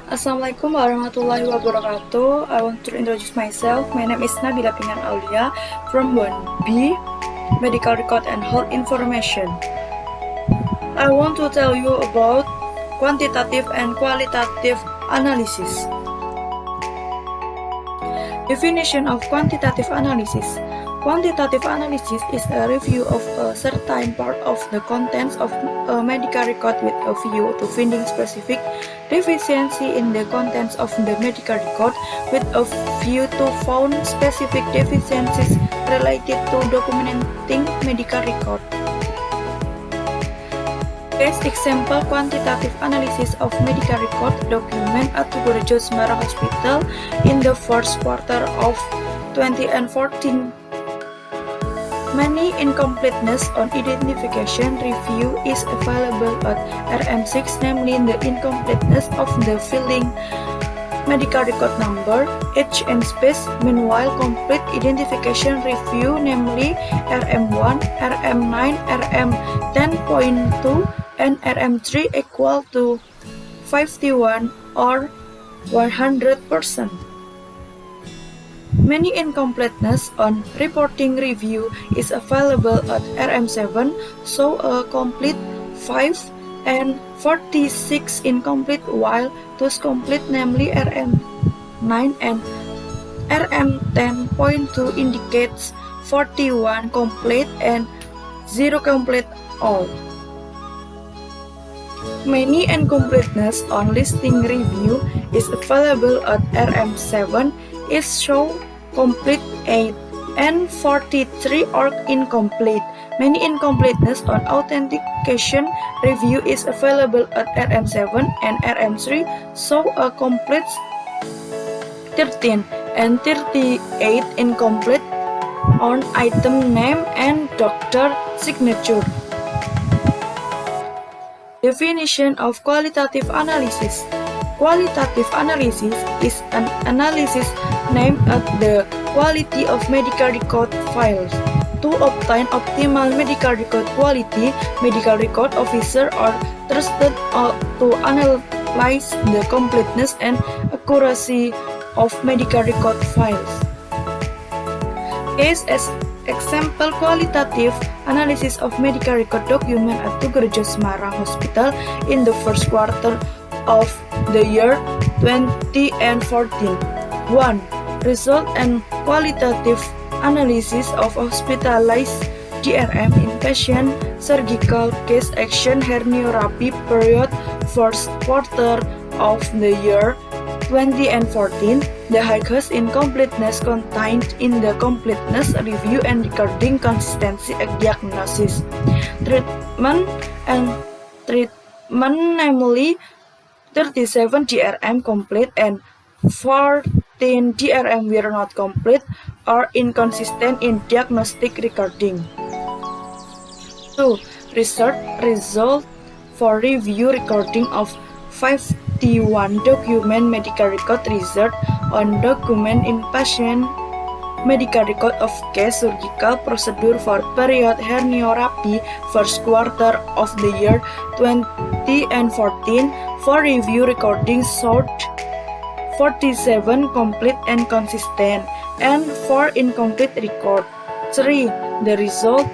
Assalamualaikum warahmatullahi wabarakatuh. I want to introduce myself. My name is Nabila Pingan Aulia from 1B, Medical Record and Health Information. I want to tell you about quantitative and qualitative analysis. Definition of quantitative analysis. Quantitative analysis is a review of a certain part of the contents of a medical record with a view to finding specific deficiency in the contents of the medical record with a view to found specific deficiencies related to documenting medical record. Case example quantitative analysis of medical record document at Tugurejo Semarang Hospital in the first quarter of 2014. Many incompleteness on identification review is available at RM6, namely the incompleteness of the filling medical record number, age and space. Meanwhile, complete identification review, namely RM1, RM9, RM10.2, and RM3 equal to 51 or 100%. Many incompleteness on reporting review is available at RM7, so a complete 5 and 46 incomplete, while 2 complete, namely RM9 and RM10.2 indicates 41 complete and 0 complete all. Many incompleteness on listing review is available at RM7 is show complete 8 and 43 are incomplete. Many incompleteness on authentication review is available at RM7 and RM3, so a complete 13 and 38 incomplete on item name and doctor signature. Definition of qualitative analysis. Qualitative analysis is an analysis aimed at the quality of medical record files. To obtain optimal medical record quality, medical record officers are trusted to analyze the completeness and accuracy of medical record files. Case as example qualitative analysis of medical record document at Tugurejo Semarang Hospital in the first quarter of the year 2014. 1. Result and qualitative analysis of hospitalized DRM inpatient surgical case action herniorrhaphy period first quarter of the year 2014. The highest incompleteness contained in the completeness review and recording consistency diagnosis. Treatment, namely 37 DRM complete and 14 DRM were not complete or inconsistent in diagnostic recording. 2. Research result for review recording of 51 document medical record result on document in patient medical record of case surgical procedure for period herniorrhaphy first quarter of the year 2014. For review recording showed 47 complete and consistent and 4 incomplete record. 3. The result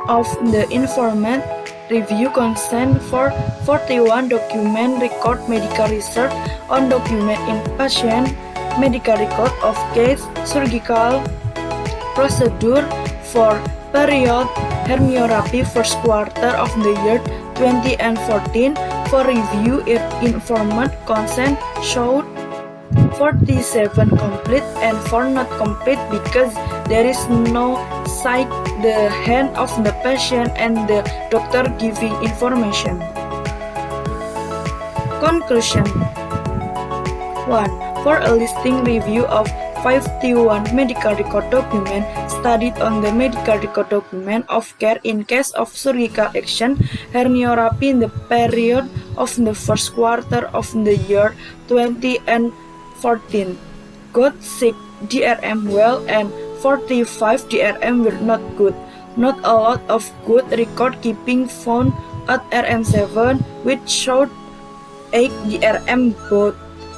of the informed review consent for 41 document record medical research on document in patient medical record of case surgical procedure for period herniorrhaphy first quarter of the year 2014. For review informed consent showed 47 complete and 4 not complete because there is no sight the hand of the patient and the doctor giving information. Conclusion. 1. For a listing review of 51 medical record document studied on the medical record document of care in case of surgical action herniorrhaphy in the period of the first quarter of the year 2014. Got 6 DRM well and 45 DRM were not good. Not a lot of good record keeping found at RM7, which showed 8 DRM both,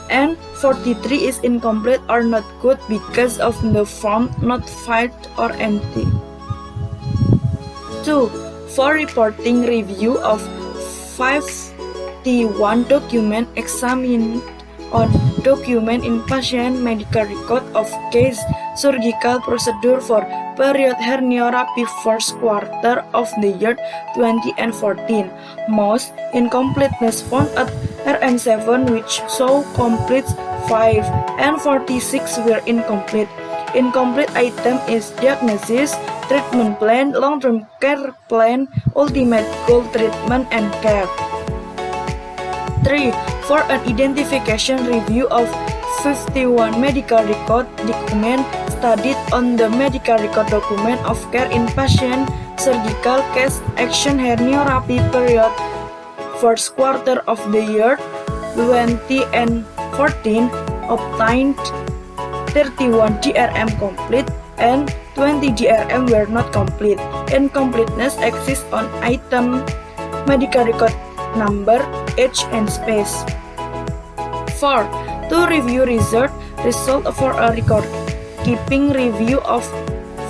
and 43 is incomplete or not good because of the form not filed or empty. 2. For reporting review of 51 document examined on document in patient medical record of case surgical procedure for period herniorrhaphy first quarter of the year 2014. Most incompleteness found at RM7, which show complete 5 and 46 were incomplete. Incomplete item is diagnosis, treatment plan, long-term care plan, ultimate goal treatment and care. 3. For an identification review of 51 medical record document studied on the medical record document of care in patient surgical case action herniorrhaphy period first quarter of the year 2014 obtained 31 DRM complete and 20 DRM were not complete. Incompleteness exists on item medical record number, age, and space. 4. To review result for a record keeping review of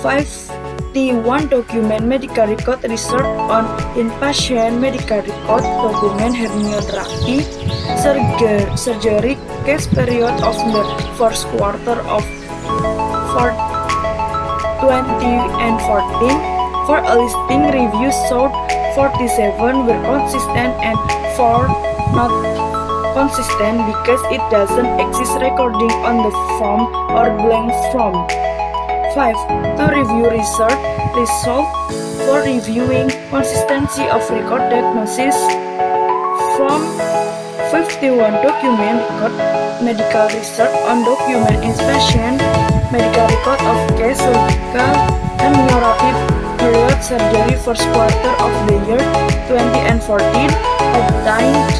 51 document medical record result on inpatient medical record document herniorrhaphy surgery case period of the first quarter of 2014. For a listing review showed 47 were consistent and 4 not consistent because it doesn't exist recording on the form or blank form. 5. To review result for reviewing consistency of record diagnosis from 51 document record medical research on document inspection medical record of case surgical herniorrhaphy period surgery first quarter of the year 2014 obtained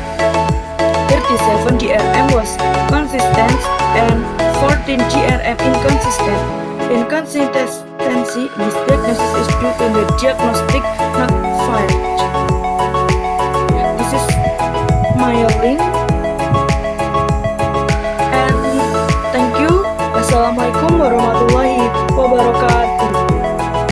37 DRM was consistent and 14 DRM inconsistent. Inconsistency this diagnosis is due to the diagnostic not filed. This is my link, and thank you. Wassalamualaikum warahmatullahi wabarakatuh.